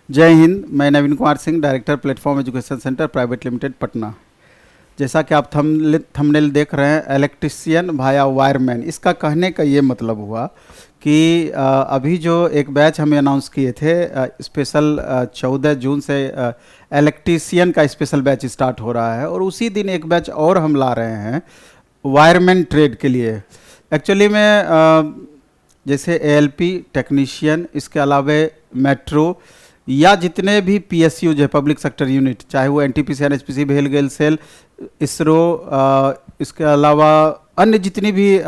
जय हिंद। मैं Naveen Kumar Singh, director platform education centre private limited Patna. जैसा कि आप थंबनेल देख रहे हैं, इलेक्ट्रिशियन भाया वायरमैन, इसका कहने का ये मतलब हुआ कि अभी जो एक बैच हमें अनाउंस किए थे, स्पेशल 14 जून से इलेक्ट्रिशियन का स्पेशल बैच स्टार्ट हो रहा है और उसी दिन एक बैच और हम ला रहे हैं वायरमैन ट्रेड के लिए। एक्चुअली में जैसे एएलपी टेक्नीशियन, इसके अलावा मेट्रो या जितने भी पीएसयू है, पब्लिक सेक्टर यूनिट, चाहे वो एनटीपीसी, एनएचपीसी, भेल गेल सेल, इसरो, इसके अलावा अन्य जितनी भी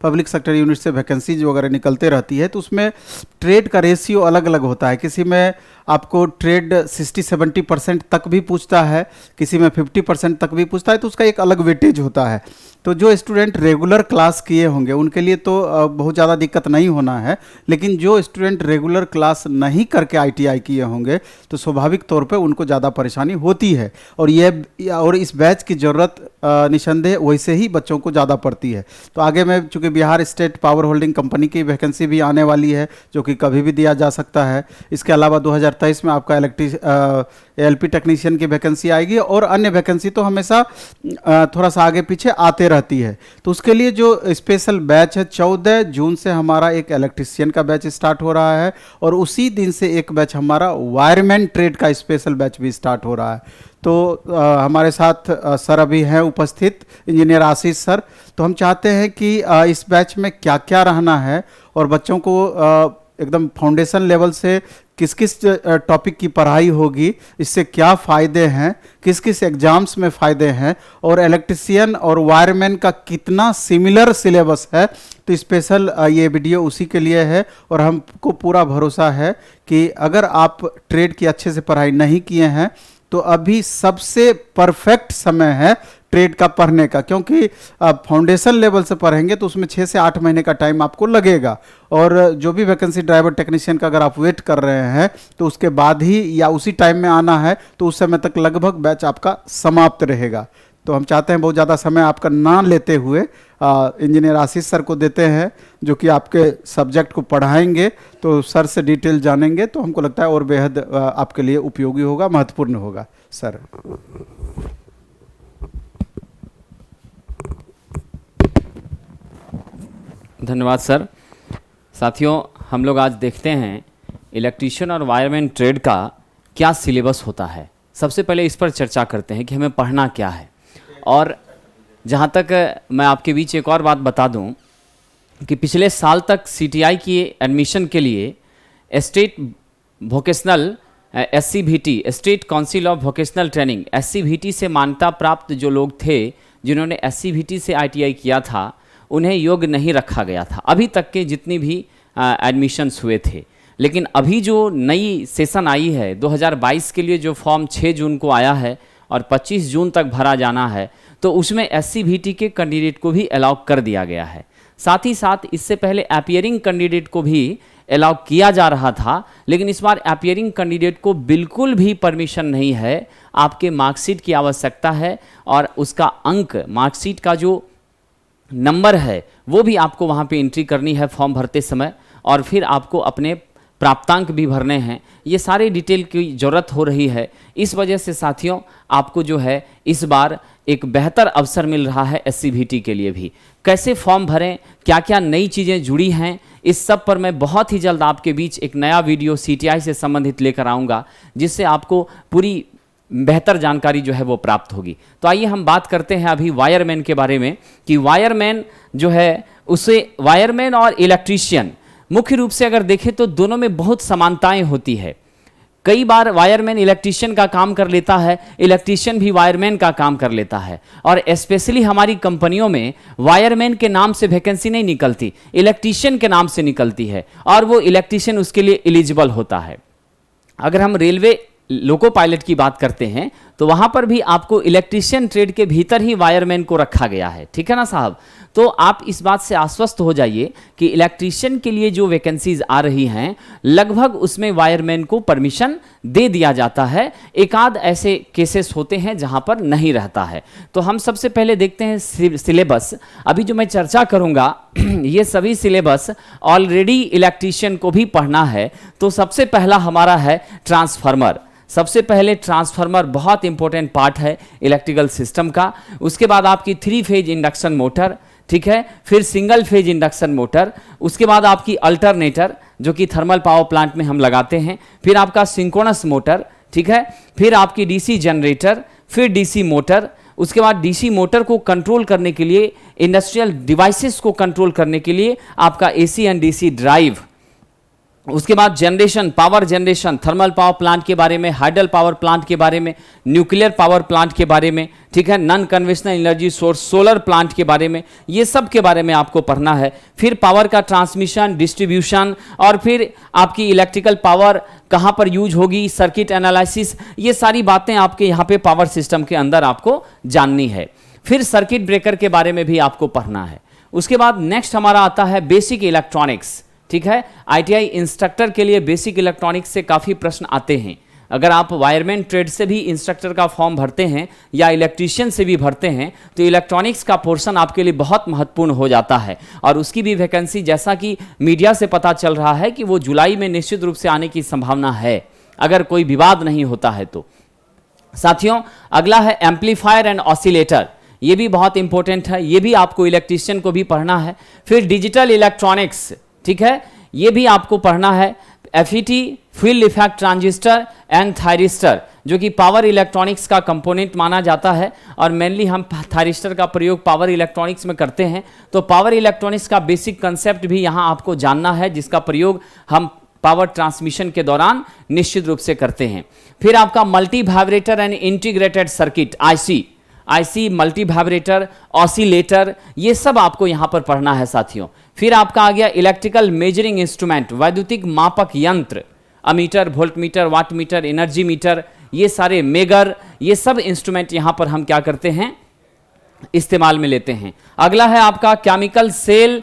पब्लिक सेक्टर यूनिट से वैकेंसीज वगैरह निकलते रहती है, तो उसमें ट्रेड का रेशियो अलग अलग होता है। किसी में आपको ट्रेड 60-70% तक भी पूछता है, किसी में 50% तक भी पूछता है, तो उसका एक अलग वेटेज होता है। तो जो स्टूडेंट रेगुलर क्लास किए होंगे उनके लिए तो बहुत ज़्यादा दिक्कत नहीं होना है, लेकिन जो स्टूडेंट रेगुलर क्लास नहीं करके आईटीआई किए होंगे तो स्वाभाविक तौर पे उनको ज़्यादा परेशानी होती है। और इस बैच की ज़रूरत निसंदेह वैसे ही बच्चों को ज़्यादा पड़ती है। तो आगे में चूँकि Bihar state power holding company की वैकेंसी भी आने वाली है, जो कि कभी भी दिया जा सकता है। इसके अलावा 2023 में आपका एलपी टेक्नीशियन की वैकेंसी आएगी और अन्य वैकेंसी तो हमेशा थोड़ा सा आगे पीछे आते रहती है। तो उसके लिए जो स्पेशल बैच है, 14 जून से हमारा एक इलेक्ट्रिशियन का बैच स्टार्ट हो रहा है और उसी दिन से एक बैच हमारा वायरमैन ट्रेड का स्पेशल बैच भी स्टार्ट हो रहा है। तो हमारे साथ सर अभी हैं उपस्थित, इंजीनियर आशीष सर। तो हम चाहते हैं कि इस बैच में क्या क्या रहना है और बच्चों को एकदम फाउंडेशन लेवल से किस किस टॉपिक की पढ़ाई होगी, इससे क्या फ़ायदे हैं, किस किस एग्जाम्स में फ़ायदे हैं, और इलेक्ट्रिशियन और वायरमैन का कितना सिमिलर सिलेबस है। तो स्पेशल ये वीडियो उसी के लिए है और हमको पूरा भरोसा है कि अगर आप ट्रेड की अच्छे से पढ़ाई नहीं किए हैं तो अभी सबसे परफेक्ट समय है ट्रेड का पढ़ने का, क्योंकि फाउंडेशन लेवल से पढ़ेंगे तो उसमें 6 से 8 महीने का टाइम आपको लगेगा। और जो भी वैकेंसी ड्राइवर टेक्नीशियन का अगर आप वेट कर रहे हैं तो उसके बाद ही या उसी टाइम में आना है, तो उस समय तक लगभग बैच आपका समाप्त रहेगा। तो हम चाहते हैं बहुत ज़्यादा समय आपका ना लेते हुए इंजीनियर आशीष सर को देते हैं, जो कि आपके सब्जेक्ट को पढ़ाएंगे। तो सर से डिटेल जानेंगे तो हमको लगता है और बेहद आपके लिए उपयोगी होगा, महत्वपूर्ण होगा। सर धन्यवाद सर। साथियों, हम लोग आज देखते हैं इलेक्ट्रीशियन और वायरमैन ट्रेड का क्या सिलेबस होता है। सबसे पहले इस पर चर्चा करते हैं कि हमें पढ़ना क्या है। और जहाँ तक मैं आपके बीच एक और बात बता दूं कि पिछले साल तक सीटीआई की एडमिशन के लिए state vocational SCVT, state council of vocational training, SCVT से मान्यता प्राप्त जो लोग थे जिन्होंने एससीवीटी से आईटीआई किया था, उन्हें योग्य नहीं रखा गया था अभी तक के जितनी भी एडमिशन्स हुए थे। लेकिन अभी जो नई सेशन आई है 2022 के लिए, जो फॉर्म 6 जून को आया है और 25 जून तक भरा जाना है, तो उसमें एससीवीटी के कैंडिडेट को भी अलाउ कर दिया गया है। साथ ही साथ इससे पहले अपीयरिंग कैंडिडेट को भी अलाउ किया जा रहा था, लेकिन इस बार अपीयरिंग कैंडिडेट को बिल्कुल भी परमिशन नहीं है। आपके मार्कशीट की आवश्यकता है और उसका अंक, मार्कशीट का जो नंबर है वो भी आपको वहाँ पे एंट्री करनी है फॉर्म भरते समय, और फिर आपको अपने प्राप्तांक भी भरने हैं। ये सारे डिटेल की ज़रूरत हो रही है। इस वजह से साथियों, आपको जो है इस बार एक बेहतर अवसर मिल रहा है एससीवीटी के लिए भी। कैसे फॉर्म भरें, क्या क्या नई चीज़ें जुड़ी हैं, इस सब पर मैं बहुत ही जल्द आपके बीच एक नया वीडियो सीटीआई से संबंधित लेकर आऊँगा, जिससे आपको पूरी बेहतर जानकारी जो है वो प्राप्त होगी। तो आइए हम बात करते हैं अभी वायरमैन के बारे में कि वायरमैन जो है, उसे वायरमैन और इलेक्ट्रीशियन मुख्य रूप से अगर देखें तो दोनों में बहुत समानताएं होती है। कई बार वायरमैन इलेक्ट्रीशियन का काम कर लेता है, इलेक्ट्रीशियन भी वायरमैन का काम कर लेता है। और स्पेशली हमारी कंपनियों में वायरमैन के नाम से वैकेंसी नहीं निकलती, इलेक्ट्रीशियन के नाम से निकलती है, और वो इलेक्ट्रीशियन उसके लिए एलिजिबल होता है। अगर हम रेलवे लोको पायलट की बात करते हैं तो वहां पर भी आपको इलेक्ट्रीशियन ट्रेड के भीतर ही वायरमैन को रखा गया है, ठीक है ना साहब। तो आप इस बात से आश्वस्त हो जाइए कि इलेक्ट्रीशियन के लिए जो वैकेंसीज आ रही हैं लगभग उसमें वायरमैन को परमिशन दे दिया जाता है। एक आध ऐसे केसेस होते हैं जहां पर नहीं रहता है। तो हम सबसे पहले देखते हैं सिलेबस। अभी जो मैं चर्चा करूंगा ये सभी सिलेबस ऑलरेडी इलेक्ट्रीशियन को भी पढ़ना है। तो सबसे पहला हमारा है ट्रांसफार्मर। सबसे पहले ट्रांसफार्मर बहुत इंपॉर्टेंट पार्ट है इलेक्ट्रिकल सिस्टम का। उसके बाद आपकी 3 फेज इंडक्शन मोटर, ठीक है, फिर सिंगल फेज इंडक्शन मोटर, उसके बाद आपकी अल्टरनेटर जो कि थर्मल पावर प्लांट में हम लगाते हैं, फिर आपका सिंक्रोनस मोटर, ठीक है, फिर आपकी डीसी जनरेटर, फिर डीसी मोटर, उसके बाद डीसी मोटर को कंट्रोल करने के लिए, इंडस्ट्रियल डिवाइसेस को कंट्रोल करने के लिए आपका एसी एंड डीसी ड्राइव, उसके बाद generation, power generation, thermal power plant के बारे में, हाइडल पावर प्लांट के बारे में, न्यूक्लियर पावर प्लांट के बारे में, ठीक है, non conventional energy source solar plant के बारे में, ये सब के बारे में आपको पढ़ना है। फिर पावर का ट्रांसमिशन, डिस्ट्रीब्यूशन, और फिर आपकी इलेक्ट्रिकल पावर कहाँ पर यूज होगी, सर्किट एनालिसिस, ये सारी बातें आपके यहाँ पे पावर सिस्टम के अंदर आपको जाननी है। फिर सर्किट ब्रेकर के बारे में भी आपको पढ़ना है। उसके बाद नेक्स्ट हमारा आता है बेसिक इलेक्ट्रॉनिक्स, ठीक है। आईटीआई इंस्ट्रक्टर के लिए बेसिक इलेक्ट्रॉनिक्स से काफ़ी प्रश्न आते हैं। अगर आप वायरमैन ट्रेड से भी इंस्ट्रक्टर का फॉर्म भरते हैं या इलेक्ट्रीशियन से भी भरते हैं तो इलेक्ट्रॉनिक्स का पोर्शन आपके लिए बहुत महत्वपूर्ण हो जाता है। और उसकी भी वैकेंसी जैसा कि मीडिया से पता चल रहा है कि वो जुलाई में निश्चित रूप से आने की संभावना है, अगर कोई विवाद नहीं होता है तो। साथियों, अगला है एम्पलीफायर एंड ऑसिलेटर। ये भी बहुत इंपॉर्टेंट है, ये भी आपको इलेक्ट्रीशियन को भी पढ़ना है। फिर डिजिटल इलेक्ट्रॉनिक्स, ठीक है, ये भी आपको पढ़ना है। FET, field effect transistor and thyristor, जो कि पावर इलेक्ट्रॉनिक्स का कंपोनेंट माना जाता है और मेनली हम थायरिस्टर का प्रयोग पावर इलेक्ट्रॉनिक्स में करते हैं। तो पावर इलेक्ट्रॉनिक्स का बेसिक कंसेप्ट भी यहाँ आपको जानना है, जिसका प्रयोग हम पावर ट्रांसमिशन के दौरान निश्चित रूप से करते हैं। फिर आपका multi vibrator and integrated circuit, IC, multi vibrator, oscillator, ये सब आपको यहां पर पढ़ना है साथियों। फिर आपका आ गया इलेक्ट्रिकल मेजरिंग इंस्ट्रूमेंट, वैद्युतिक मापक यंत्र, ammeter, voltmeter, wattmeter, energy meter, ये सारे मेगर, ये सब इंस्ट्रूमेंट यहां पर हम क्या करते हैं, इस्तेमाल में लेते हैं। अगला है आपका chemical cell,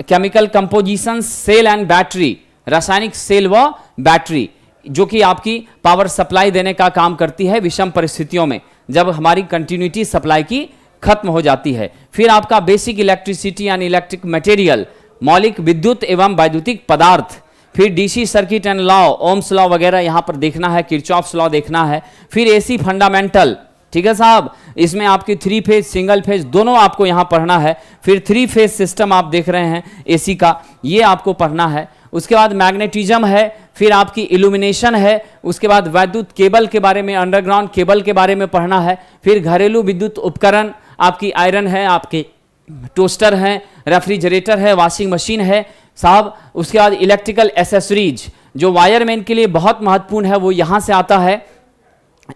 chemical composition, cell and battery, रासायनिक सेल व बैटरी, जो कि आपकी पावर सप्लाई देने का काम करती है विषम परिस्थितियों में, जब हमारी कंटिन्यूटी सप्लाई की खत्म हो जाती है। फिर आपका basic electricity and electric material, मौलिक विद्युत एवं वैद्युतिक पदार्थ। फिर DC circuit and law, Ohm's law वगैरह यहां पर देखना है, किरचॉफ्स लॉ देखना है। फिर एसी फंडामेंटल, ठीक है साहब, इसमें आपकी 3 फेज, सिंगल फेज दोनों आपको यहां पढ़ना है। फिर 3 फेज सिस्टम आप देख रहे हैं एसी का, ये आपको पढ़ना है। उसके बाद मैग्नेटिज्म है, फिर आपकी इल्यूमिनेशन है, उसके बाद वैद्युत केबल के बारे में, अंडरग्राउंड केबल के बारे में पढ़ना है। फिर घरेलू विद्युत उपकरण, आपकी आयरन है, आपके टोस्टर है, रेफ्रिजरेटर है, वॉशिंग मशीन है साहब। उसके बाद इलेक्ट्रिकल एसेसरीज, जो वायरमैन के लिए बहुत महत्वपूर्ण है, वो यहां से आता है।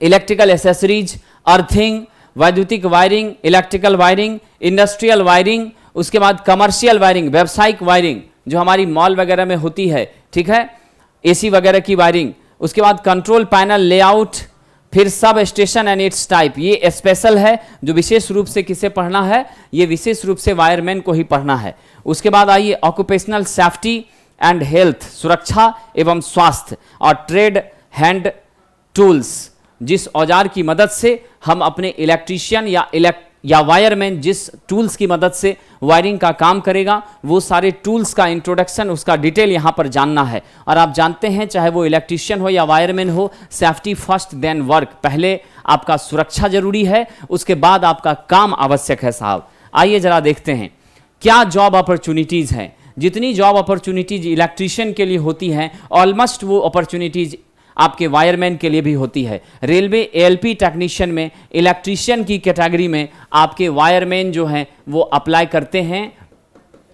इलेक्ट्रिकल एसेसरीज, अर्थिंग, वैद्युतिक wiring, electrical wiring, industrial wiring, उसके बाद कमर्शियल वायरिंग, व्यावसायिक वायरिंग जो हमारी मॉल वगैरह में होती है, ठीक है, एसी वगैरह की वायरिंग। उसके बाद कंट्रोल पैनल लेआउट, फिर sub station and it's type, ये स्पेशल है, जो विशेष रूप से किसे पढ़ना है, ये विशेष रूप से वायरमैन को ही पढ़ना है। उसके बाद आइए ऑक्यूपेशनल सेफ्टी एंड हेल्थ, सुरक्षा एवं स्वास्थ्य, और ट्रेड हैंड टूल्स, जिस औजार की मदद से हम अपने इलेक्ट्रीशियन या वायरमैन जिस टूल्स की मदद से वायरिंग का काम करेगा, वो सारे टूल्स का इंट्रोडक्शन, उसका डिटेल यहाँ पर जानना है। और आप जानते हैं चाहे वो इलेक्ट्रीशियन हो या वायरमैन हो, सेफ्टी फर्स्ट देन वर्क, पहले आपका सुरक्षा जरूरी है, उसके बाद आपका काम आवश्यक है साहब। आइए जरा देखते हैं क्या जॉब अपॉर्चुनिटीज हैं। जितनी जॉब अपॉर्चुनिटीज इलेक्ट्रीशियन के लिए होती हैं, ऑलमोस्ट वो अपॉर्चुनिटीज आपके वायरमैन के लिए भी होती है। रेलवे एएलपी टेक्नीशियन में, इलेक्ट्रीशियन की कैटेगरी में आपके वायरमैन जो हैं वो अप्लाई करते हैं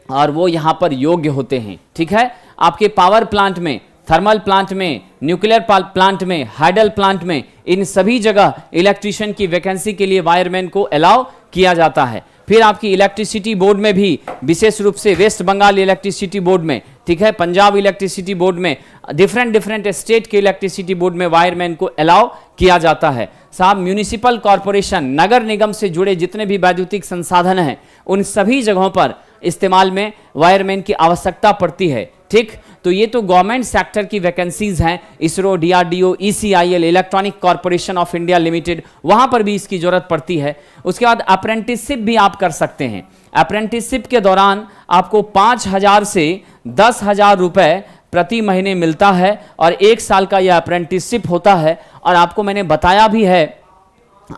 और वो यहाँ पर योग्य होते हैं, ठीक है। आपके पावर प्लांट में, थर्मल प्लांट में, न्यूक्लियर प्लांट में, हाइडल प्लांट में, इन सभी जगह इलेक्ट्रीशियन की वैकेंसी के लिए वायरमैन को अलाउ किया जाता है। फिर आपकी इलेक्ट्रिसिटी बोर्ड में भी विशेष रूप से वेस्ट बंगाल इलेक्ट्रिसिटी बोर्ड में, ठीक है, पंजाब इलेक्ट्रिसिटी बोर्ड में, डिफरेंट स्टेट के इलेक्ट्रिसिटी बोर्ड में वायरमैन को अलाउ किया जाता है। साहब म्यूनिसिपल कॉरपोरेशन, नगर निगम से जुड़े जितने भी वैद्युतिक संसाधन हैं उन सभी जगहों पर इस्तेमाल में वायरमैन की आवश्यकता पड़ती है। ठीक, तो ये तो गवर्नमेंट सेक्टर की वैकेंसीज हैं, ISRO, DRDO, ECIL, electronic corporation of India limited, वहां पर भी इसकी जरूरत पड़ती है। उसके बाद अप्रेंटिसशिप भी आप कर सकते हैं। अप्रेंटिसशिप के दौरान आपको 5,000 से 10,000 रुपए प्रति महीने मिलता है और 1 साल का यह अप्रेंटिसशिप होता है। और आपको मैंने बताया भी है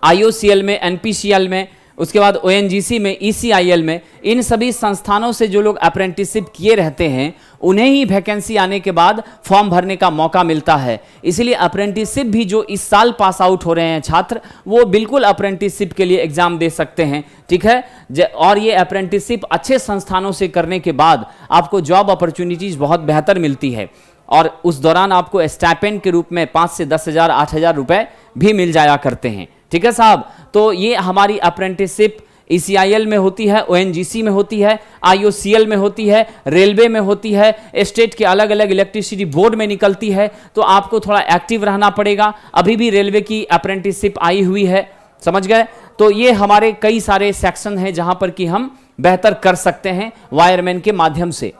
आईओसीएल में, एनपीसीएल में, उसके बाद ओएनजीसी में, ईसीआईएल में, इन सभी संस्थानों से जो लोग अप्रेंटिसशिप किए रहते हैं उन्हें ही वैकेंसी आने के बाद फॉर्म भरने का मौका मिलता है। इसलिए अप्रेंटिसशिप भी जो इस साल पास आउट हो रहे हैं छात्र, वो बिल्कुल अप्रेंटिसशिप के लिए एग्जाम दे सकते हैं। ठीक है, और ये अप्रेंटिसशिप अच्छे संस्थानों से करने के बाद आपको जॉब अपॉर्चुनिटीज बहुत बेहतर मिलती है और उस दौरान आपको स्टाइपेंड के रूप में 5 से 10,000, 8,000 रुपए भी मिल जाया करते हैं। ठीक है साहब, तो ये हमारी अप्रेंटिसशिप ईसीआईएल में होती है, ओएनजीसी में होती है, आईओसीएल में होती है, रेलवे में होती है, स्टेट के अलग अलग इलेक्ट्रिसिटी बोर्ड में निकलती है। तो आपको थोड़ा एक्टिव रहना पड़ेगा। अभी भी रेलवे की अप्रेंटिसशिप आई हुई है, समझ गए। तो ये हमारे कई सारे सेक्शन हैं जहां पर कि हम बेहतर कर सकते हैं वायरमैन के माध्यम से।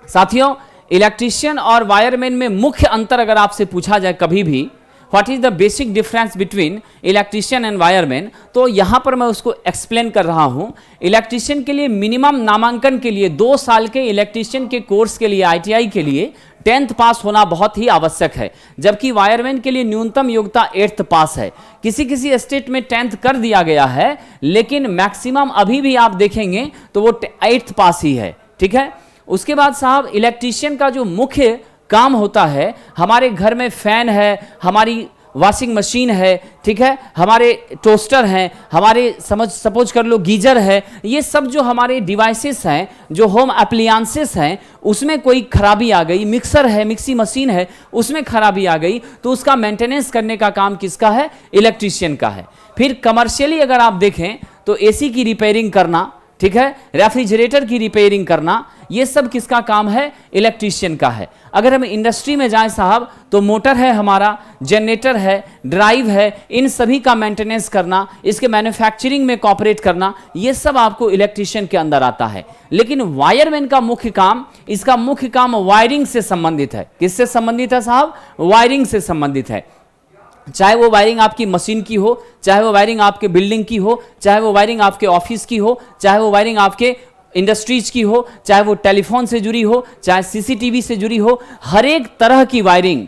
साथियों, इलेक्ट्रीशियन और वायरमैन में मुख्य अंतर अगर आपसे पूछा जाए कभी भी, what is the basic difference between electrician and wireman, तो यहां पर मैं उसको एक्सप्लेन कर रहा हूं। इलेक्ट्रीशियन के लिए मिनिमम नामांकन के लिए 2 साल के इलेक्ट्रीशियन के कोर्स के लिए, आईटीआई के लिए 10th पास होना बहुत ही आवश्यक है, जबकि वायरमैन के लिए न्यूनतम योग्यता 8th पास है। किसी किसी स्टेट में 10th कर दिया गया है, लेकिन मैक्सिमम अभी भी आप देखेंगे तो वो 8th पास ही है। ठीक है, उसके बाद साहब इलेक्ट्रीशियन का जो मुख्य काम होता है, हमारे घर में फैन है, हमारी वॉशिंग मशीन है, ठीक है, हमारे टोस्टर हैं, हमारे सपोज कर लो गीजर है, ये सब जो हमारे डिवाइसेस हैं, जो होम एप्लियंसेस हैं, उसमें कोई खराबी आ गई, मिक्सर है, मिक्सी मशीन है, उसमें खराबी आ गई, तो उसका मेंटेनेंस करने का काम किसका है? इलेक्ट्रीशियन का है। फिर कमर्शियली अगर आप देखें तो एसी की रिपेयरिंग करना, ठीक है, रेफ्रिजरेटर की रिपेयरिंग करना, ये सब किसका काम है? इलेक्ट्रीशियन का है। अगर हम इंडस्ट्री में जाएं साहब, तो मोटर है हमारा, जनरेटर है, ड्राइव है, इन सभी का मेंटेनेंस करना, इसके मैन्युफैक्चरिंग में कॉपरेट करना, ये सब आपको इलेक्ट्रीशियन के अंदर आता है। लेकिन वायरमैन का मुख्य काम, इसका मुख्य काम वायरिंग से संबंधित है। किससे संबंधित है साहब? वायरिंग से संबंधित है। चाहे वो वायरिंग आपकी मशीन की हो, चाहे वो वायरिंग आपके बिल्डिंग की हो, चाहे वो वायरिंग आपके ऑफिस की हो, चाहे वो वायरिंग आपके इंडस्ट्रीज की हो, चाहे वो टेलीफोन से जुड़ी हो, चाहे सीसीटीवी से जुड़ी हो, हर एक तरह की वायरिंग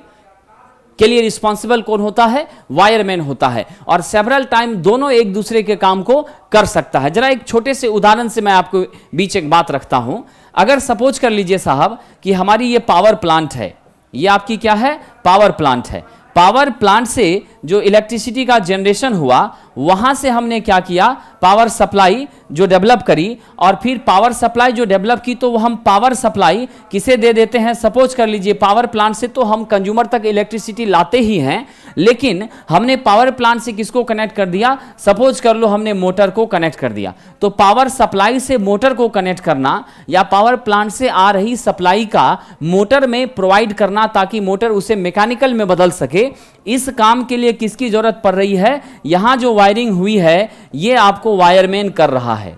के लिए रिस्पॉन्सिबल कौन होता है? वायरमैन होता है। और सेवरल टाइम दोनों एक दूसरे के काम को कर सकता है। जरा एक छोटे से उदाहरण से मैं आपको बीच एक बात रखता हूं। अगर सपोज कर लीजिए साहब कि हमारी ये पावर प्लांट है, ये आपकी क्या है? पावर प्लांट है। पावर प्लांट से जो इलेक्ट्रिसिटी का जनरेशन हुआ, वहां से हमने क्या किया? पावर सप्लाई जो डेवलप करी, और फिर पावर सप्लाई जो डेवलप की तो वो हम पावर सप्लाई किसे दे देते हैं? सपोज कर लीजिए पावर प्लांट से तो हम कंज्यूमर तक इलेक्ट्रिसिटी लाते ही हैं, लेकिन हमने पावर प्लांट से किसको कनेक्ट कर दिया? सपोज कर लो हमने मोटर को कनेक्ट कर दिया। तो पावर सप्लाई से मोटर को कनेक्ट करना या पावर प्लांट से आ रही सप्लाई का मोटर में प्रोवाइड करना ताकि मोटर उसे मैकेनिकल में बदल सके, इस काम के लिए किसकी जरूरत पड़ रही है? यहां जो वायरिंग हुई है ये आपको वायरमैन कर रहा है।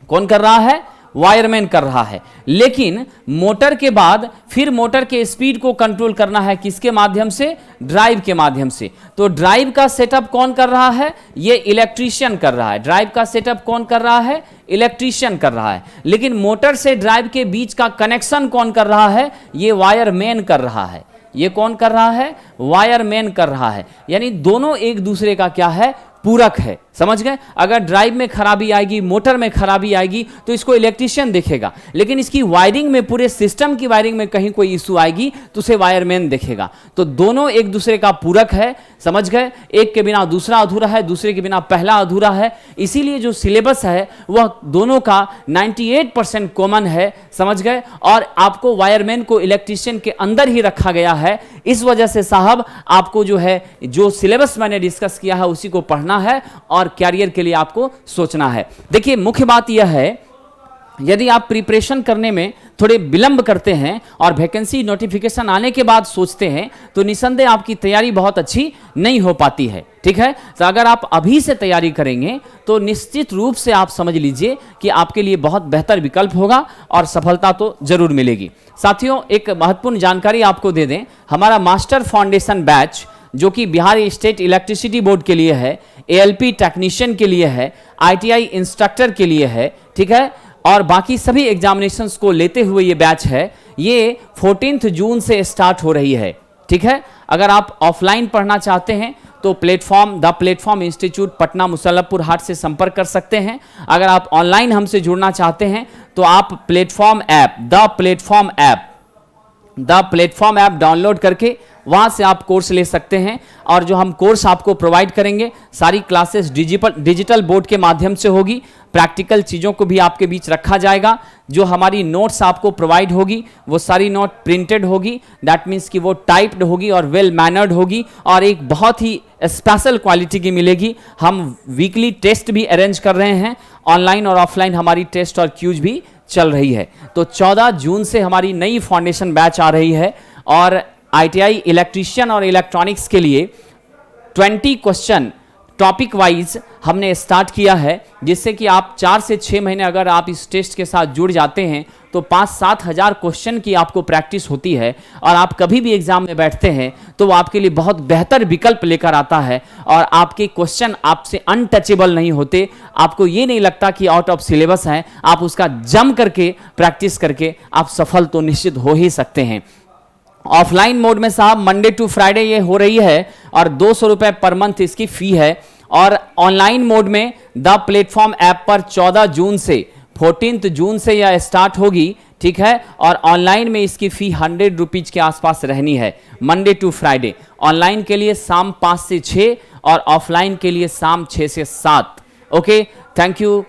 कौन कर रहा है? वायरमैन कर रहा है। लेकिन मोटर के बाद फिर मोटर के स्पीड को कंट्रोल करना है किसके माध्यम से? ड्राइव के माध्यम से। तो ड्राइव का सेटअप कौन कर रहा है? ये इलेक्ट्रीशियन कर रहा है। ड्राइव का सेटअप कौन कर रहा है? इलेक्ट्रीशियन कर रहा है। लेकिन मोटर से ड्राइव के बीच का कनेक्शन कौन कर रहा है? ये वायरमैन कर रहा है। ये कौन कर रहा है? वायरमैन कर रहा है। यानी दोनों एक दूसरे का क्या है? पूरक है। समझ गए? अगर ड्राइव में खराबी आएगी, मोटर में खराबी आएगी तो इसको इलेक्ट्रीशियन देखेगा, लेकिन इसकी वायरिंग में, पूरे सिस्टम की वायरिंग में कहीं कोई इशू आएगी तो उसे वायरमैन देखेगा। तो दोनों एक दूसरे का पूरक है। समझ गए? एक के बिना दूसरा अधूरा है, दूसरे के बिना पहला अधूरा है। इसीलिए जो सिलेबस है वह दोनों का 98% कॉमन है। समझ गए? और आपको वायरमैन को इलेक्ट्रीशियन के अंदर ही रखा गया है। इस वजह से साहब आपको जो है, जो सिलेबस मैंने डिस्कस किया है उसी को पढ़ना है और और कैरियर के लिए आपको सोचना है। देखिए, मुख्य बात यह है, यदि आप प्रिपरेशन करने में थोड़े विलंब करते हैं और वैकेंसी नोटिफिकेशन आने के बाद सोचते हैं, तो निसंदेह आपकी तैयारी बहुत अच्छी नहीं हो पाती है। ठीक है, तो अगर आप अभी से तैयारी करेंगे तो निश्चित रूप से आप समझ लीजिए कि आपके लिए बहुत बेहतर विकल्प होगा और सफलता तो जरूर मिलेगी। साथियों, एक महत्वपूर्ण जानकारी आपको दे दें, हमारा मास्टर फाउंडेशन बैच जो कि बिहार स्टेट इलेक्ट्रिसिटी बोर्ड के लिए है, ALP टेक्नीशियन के लिए है, ITI इंस्ट्रक्टर के लिए है, ठीक है, और बाकी सभी एग्जामिनेशंस को लेते हुए ये बैच है, ये 14 जून से स्टार्ट हो रही है। ठीक है, अगर आप ऑफलाइन पढ़ना चाहते हैं तो द प्लेटफॉर्म इंस्टीट्यूट पटना मुसल्लमपुर हाट से संपर्क कर सकते हैं। अगर आप ऑनलाइन हमसे जुड़ना चाहते हैं तो आप द प्लेटफॉर्म ऐप डाउनलोड करके वहां से आप कोर्स ले सकते हैं। और जो हम कोर्स आपको प्रोवाइड करेंगे, सारी क्लासेस डिजिटल बोर्ड के माध्यम से होगी। प्रैक्टिकल चीज़ों को भी आपके बीच रखा जाएगा। जो हमारी नोट्स आपको प्रोवाइड होगी वो सारी नोट प्रिंटेड होगी, दैट मीन्स कि वो टाइप्ड होगी और वेल मैनर्ड होगी और एक बहुत ही स्पेशल क्वालिटी की मिलेगी। हम वीकली टेस्ट भी अरेंज कर रहे हैं, ऑनलाइन और ऑफलाइन हमारी टेस्ट और क्यूज भी चल रही है। तो 14 जून से हमारी नई फाउंडेशन बैच आ रही है और ITI इलेक्ट्रीशियन और इलेक्ट्रॉनिक्स के लिए 20 क्वेश्चन टॉपिक वाइज हमने स्टार्ट किया है, जिससे कि आप 4 से 6 महीने अगर आप इस टेस्ट के साथ जुड़ जाते हैं तो 5-7 हज़ार क्वेश्चन की आपको प्रैक्टिस होती है और आप कभी भी एग्जाम में बैठते हैं तो वो आपके लिए बहुत बेहतर विकल्प लेकर आता है और आपके क्वेश्चन आपसे अनटचेबल नहीं होते। आपको ये नहीं लगता कि आउट ऑफ सिलेबस है, आप उसका जम करके प्रैक्टिस करके आप सफल तो निश्चित हो ही सकते हैं। ऑफलाइन मोड में साहब मंडे टू फ्राइडे ये हो रही है और 200 रुपये पर मंथ इसकी फी है। और ऑनलाइन मोड में द प्लेटफॉर्म ऐप पर 14 जून से 14 जून से यह स्टार्ट होगी। ठीक है, और ऑनलाइन में इसकी फी 100 रुपीज के आसपास रहनी है मंडे टू फ्राइडे। ऑनलाइन के लिए शाम 5 से 6 और ऑफलाइन के लिए शाम 6 से 7। Okay, thank you.